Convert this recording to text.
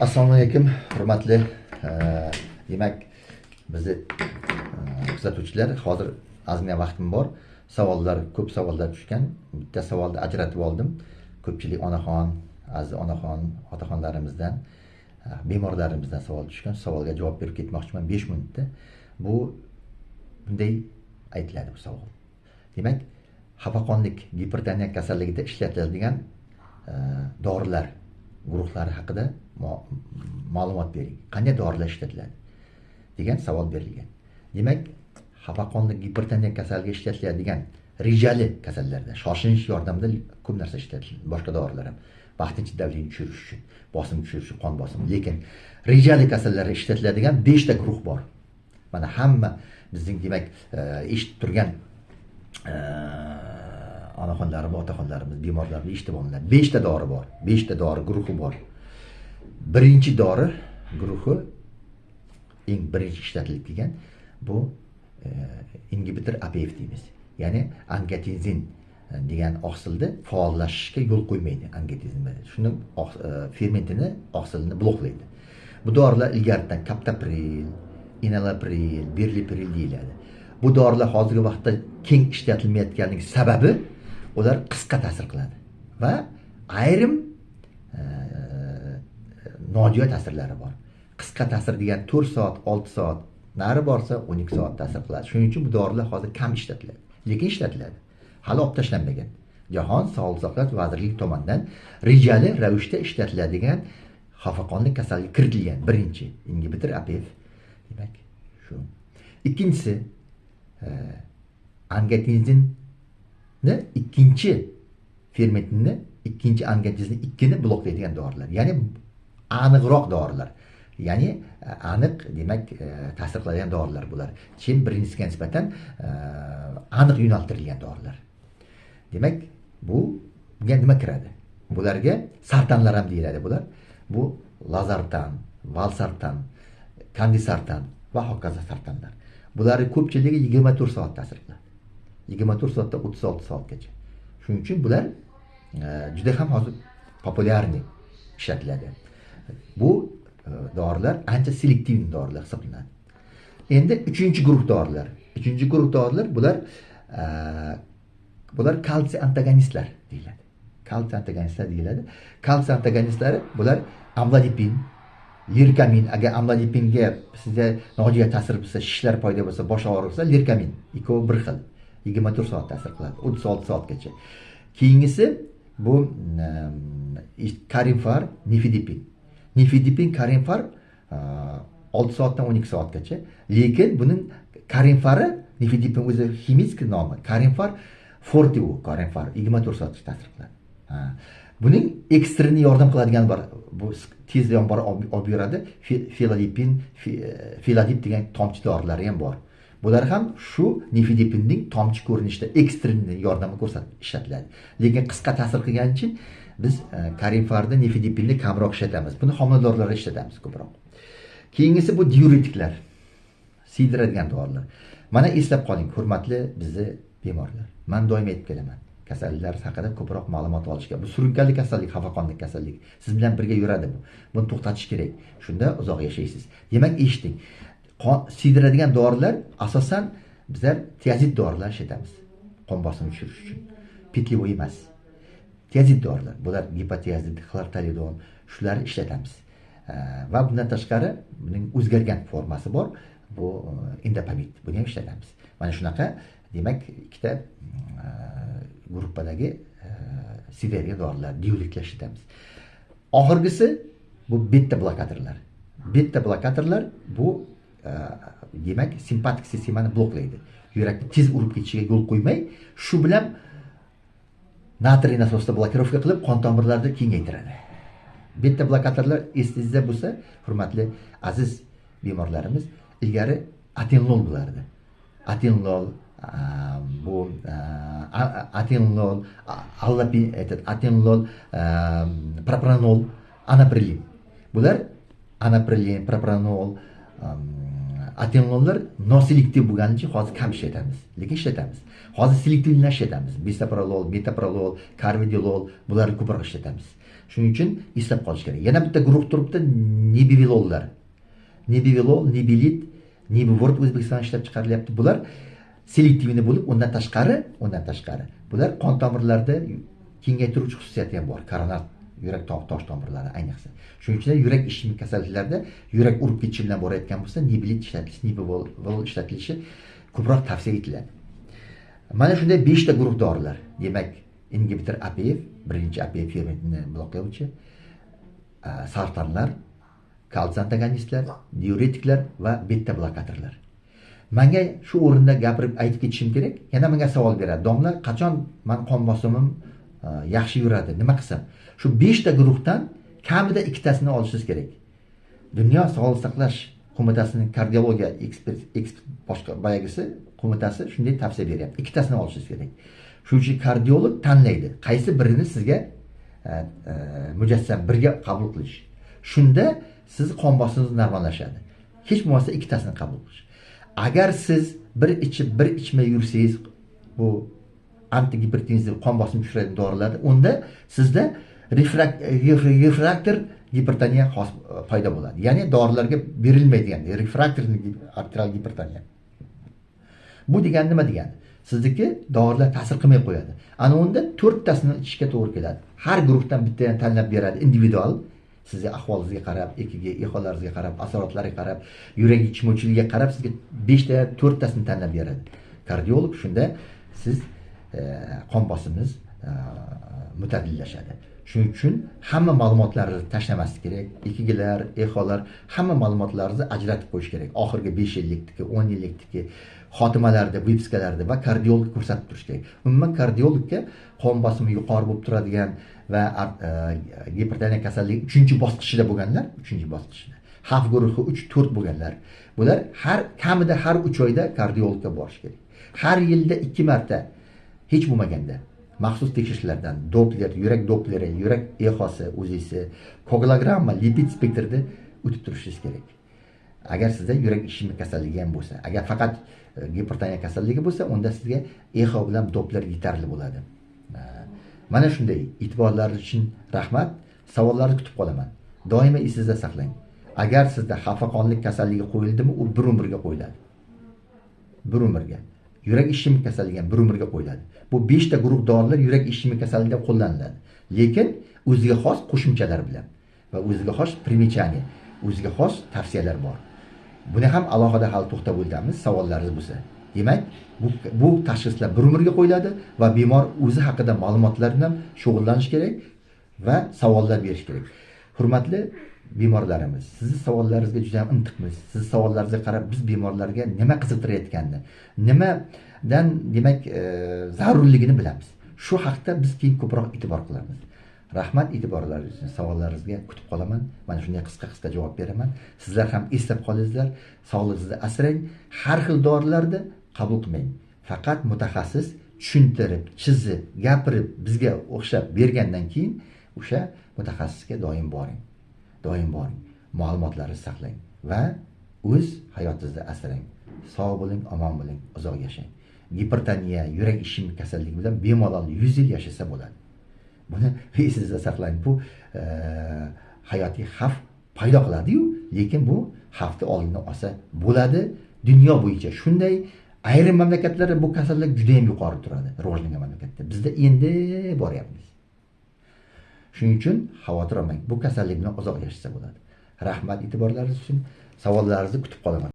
Assalomu alaykum, hurmatli demak bizni kuzatuvchilar, hozir ozgina vaqtim bor. Ko'p savollar tushgan. Bitta savolni ajratib oldim. Ko'pchilik onaxon, aziz onaxon, otaxonlarimizdan, bemorlarimizdan savol tushgan. Savolga javob berib ketmoqchiman 5 minutda. Bu bunday aytiladi bu savol. Demak, xafaqonlik, gipertoniya kasalligida ishlatiladigan dorilar guruhlari haqida ma'lumot bering. Qanday dorilar ishlatiladi degan savol berilgan. Demak, xafaqonlik, gipertoniya kasalligi ishlatiladigan rejali kasallarda shoshilinch yordamida ko'p narsa ishlatiladi. Boshqa dorilar ham vaqtincha davrini tushirish uchun, bosim tushirish uchun, qon bosimi. Lekin rejali kasallarda ishlatiladigan 5 ta guruh bor. Mana hamma bizning demak eshitib turgan onaxonlarimiz, otaxonlarimiz, bemorlarimiz eshitib olinglar. 5 ta dori bor. 5 ta dori guruhi bor. Birinchi dori guruhi eng birinchi ishlatilib kelgan bu inhibitor APF deymiz. Ya'ni angiotenzin degan oqsilni faollashishga yo'l qo'ymaydi angiotenzin. Shuni fermentini, oqsilni bloklaydi. Bu dorilar ilgaridan kaptopril, enalapril, birlipril deyiladi. Bu dorilar hozirgi vaqtda keng ishlatilmayotganining sababi ular qisqa ta'sir qiladi va ayrim nojo'ya ta'sirlari bor. Qisqa ta'sir degan 4 soat, 6 soat, nari borsa 12 soat ta'sir qiladi. Shuning uchun bu dorilar hozir kam ishlatiladi. Lekin ishlatiladi. Hali olib tashlanmagan. Jahon Sog'liqni saqlash vazirligi tomonidan rejali ravishda ishlatiladigan xafaqonlik kasalligi kiritilgan birinchi inhibitor APF. Demak, shu. Ikkinchisi angiotenzinni ikkinchi fermentini, ikkinchi angiotenzinni ikkini bloklaydigan dorilar. Ya'ni aniqroq dorilar. Ya'ni aniq demak ta'sir qiladigan dorilar bular. Chin birinchisiga nisbatan aniq yo'naltirilgan dorilar. Demak, bunga nima kiradi? Bularga sartanlar ham deyiladi bular. Bu lazartan, valsartan, kandisartan va hokazo sartanlar. Bularning ko'pchiligi 24 soat ta'sir qiladi. 24 soatdan 36 soatgacha. Shuning uchun bular juda ham hozir populyarni ishlatiladi. Bu dorilar ancha selektiv dorilar hisoblanadi. Endi 3-guruh dorilar. 3-guruh dorilar bular kalsiy antagonistlar deyiladi. Kalsiy antagonistlar deyiladi. Kalsiy antagonistlari bular amlodipin, lirkamin. Agar amlodipinga sizga nojo'ya ta'sir qilsa, shishlar paydo bo'lsa, bosh og'rig'i, lirkamin ikkovi bir xil. 24 soat ta'sir qiladi, 36 soatgacha. Keyingisi bu karinfar, nifedipin. Nifedipin, karinfar 6 soatdan 12 soatgacha. Lekin buning karinfari, nifedipin o'zi ximik nomi. Karinfar forte u, karinfar 24 soatgacha ta'sir qiladi. Buning ekstrini yordam qiladigan bor. Bu tez yomg'ir olib yuradi. Filadipin, filadip degan tomchi dorilari ham bor. Bular ham shu nifedipinning tomchi ko'rinishida ekstrini yordami ko'rsatib ishlatiladi. Lekin qisqa ta'sir qilgani uchun biz karinfarni, nifedipinni kamroq ishlatamiz. Buni homiladorlarda ishlatamiz ko'proq. Keyingisi bu diuretiklar. Siydiradigan dorilar. Mana eslab qoling, hurmatli bizni bemorlar. Men doim aytib kelaman. Kasalliklar haqida ko'proq ma'lumot olishga. Bu surunkali kasallik, xafaqonlik kasalligi. Siz bilan birga yuradi bu. Buni to'xtatish kerak. Shunda uzoq yashaysiz. Demak, eshiting. Siydiradigan dorilar asosan bizlar tiazid dorilar ishlatamiz. Qon bosimini tushirish uchun. Pitlivoy emas. Tiazid dorilar. Bular gipotiazid, xlortalidon, shularni ishlatamiz. Va bundan tashqari buning o'zgargan formasi bor. Bu indapamid. Buni ham ishlatamiz. Mana shunaqa, demak, ikkita gruppadagi siydiradigan dorilar, diuretiklar ishlatamiz. Oxirgisi bu beta blokatorlar. Beta blokatorlar bu demak simpatik sistemani bloklaydi. Yurakni tez urib ketishiga yo'l qo'ymay, shu bilan natriy nasosda blokirovka qilib qon tomirlarini kengaytiradi. Beta blokatorlar esingizda bo'lsa, hurmatli aziz bemorlarimiz, ilgari atenolol bo'lardi. Atenolol bu atenolol, allapin, atenolol, propranolol, anaprilin. Bular anaprilin, propranolol, atenolollar noselektiv bo'lgani uchun hozir kam ishlatamiz. Lekin ishlatamiz. Hozir selektivni ishlatamiz. Bisoprolol, metoprolol, karvedilol bularni ko'proq ishlatamiz. Shuning uchun eslab qolish kerak. Yana bitta guruh turibdi, nebivilollar. Nebivilol, nebilit, nebivort O'zbekistonda ishlab chiqarilyapti. Bular selektivni bo'lib, undan tashqari bular qon tomirlarida kengaytiruvchi xususiyati ham bor. Koronar yurak tosh tomirlari ayniqsa. Shuning uchun yurak ishemik kasalliklarda yurak urib ketishi bilan borayotgan bo'lsa, nebilit ishlatilishi, nebivol ishlatilishi ko'proq tavsiya etiladi. Mana shunday 5 ta guruh dorilar. Demak, inhibitor APF, birinchi APF fermentini bloklovchi, sartanlar, kalsiy antagonistlar, diuretiklar va beta blokatorlar. Menga shu o'rinda gapirib aytib ketishim kerak. Yana menga savol beradi. Domla, qachon men qon bosimim yaxshi yuradi? Nima qilsam? Shu 5 ta guruhdan kamida ikkitasini olishingiz kerak. Dunyo Sog'liqni saqlash qo'mitasining kardiologiya boshqa boyagisi qo'mitasi shunday tavsiya beryapti. Ikkitasini olishingiz kerak. Shuning uchun kardiolog tanlaydi, qaysi birini sizga mujassam birga qabul qilish. Shunda siz qon bosimingiz normallashadi. Hech bo'lmasa ikkitasini qabul qilish. Agar siz bir ichib, bir ichmay yursangiz, bu antigipertenziv qon bosimini tushiradigan dorilarni, unda sizda refraktor gipertoniya paydo bo'ladi. Ya'ni dorilarga berilmaydigan refraktor arterial gipertoniya. Bu degani nima degani? Sizniki dorilar ta'sir qilmay qo'yadi. Ana unda 4 tasini ichishga to'g'ri keladi. Har guruhdan bittani tanlab beradi, individual. Sizga ahvolingizga qarab, eholaringizga qarab, asoratlariga qarab, yurak yetishmovchiligiga qarab sizga 5 ta, 4 tasini tanlab beradi. Kardiolog shunda siz qon bosimingiz mutadillashadi. Shuning uchun hamma ma'lumotlarni tashlamaslik kerak. EKGlar, eholar, hamma ma'lumotlarni ajratib qo'yish kerak. Oxirgi 5 yillikniki, 10 yillikniki xotimalarda, vipskalarda va kardiologga ko'rsatib turish kerak. Umuman kardiologga qon bosimi yuqori bo'lib turadigan va gipertoniya kasalligi 3-bosqichida bo'lganlar, 3-bosqichda. Xavf guruhi 3-4 bo'lganlar. Bular kamida har 3 oyda kardiologga borish kerak. Har yilda 2 marta hech bo'lmaganda maxsus tekshirishlardan Doppler, yurak Doppleri, yurak ehosi, o'zisi, koagulogramma, lipid spektrida o'tib turishingiz kerak. Agar sizda yurak ishemik kasalligi ham bo'lsa, agar faqat gipertoniya kasalligi bo'lsa, unda sizga eho bilan Doppler yetarli bo'ladi. Mana shunday. E'tiborlaringiz uchun rahmat. Savollarni kutib qolaman. Doimo esingizda saqlang. Agar sizda xafaqonlik kasalligi qo'yildimi, u bir umrga qo'yiladi. Bir umrga. Yurak ishemik kasalligi ham bir umrga qo'yiladi. Bu 5 ta guruh dorilar yurak ishemik kasalligida qo'llaniladi. Lekin o'ziga xos qo'shimchalar bilan va o'ziga xos primechaniya, o'ziga xos tavsiyalar bor. Buni ham alohida hali to'xtab o'tamiz, savollaringiz bo'lsa. Demak, bu tashxislar bir umrga qo'yiladi va bemor o'zi haqida ma'lumotlar bilan shug'ullanish kerak va savollar berish kerak. Hurmatli bemorlarimiz, sizni savollaringizga juda ham intiqmiz. Siz savollaringizga qarab biz bemorlarga nima qiziqtirayotganini, nimadan demak zarurligini bilamiz. Shu haqda biz keyin ko'proq e'tibor qilamiz. Rahmat e'tiborlaringiz uchun. Savollaringizga kutib qolaman. Mana shunday qisqa javob beraman. Sizlar ham eslab qolingizlar. Sog'lig'ingizni asrang. Har xil dorilarni qabul qilmang. Faqat mutaxassis tushuntirib, chizib, gapirib bizga o'xshab bergandan keyin o'sha mutaxassisga doim boring. Ma'lumotlarni saqlang va o'z hayotingizni asrang. Sog' bo'ling, omon bo'ling, uzoq yashang. Gipertoniya, yurak ishemik kasalligi bilan bemalol 100 yil yashasa bo'ladi. Buni esingizda saqlang. Bu hayotiy xavf paydo qiladi-yu, lekin bu xavfni oldini olsa bo'ladi. Dunyo bo'yicha shunday ayrim mamlakatlarda bu kasallik juda ham yuqori turadi, rivojlangan mamlakatda. Bizda endi boryapmiz. Shuning uchun xavotir olmang. Bu kasallik bilan uzoq yashasa bo'ladi. Rahmat e'tiborlaringiz uchun. Savollaringizni kutib qolaman.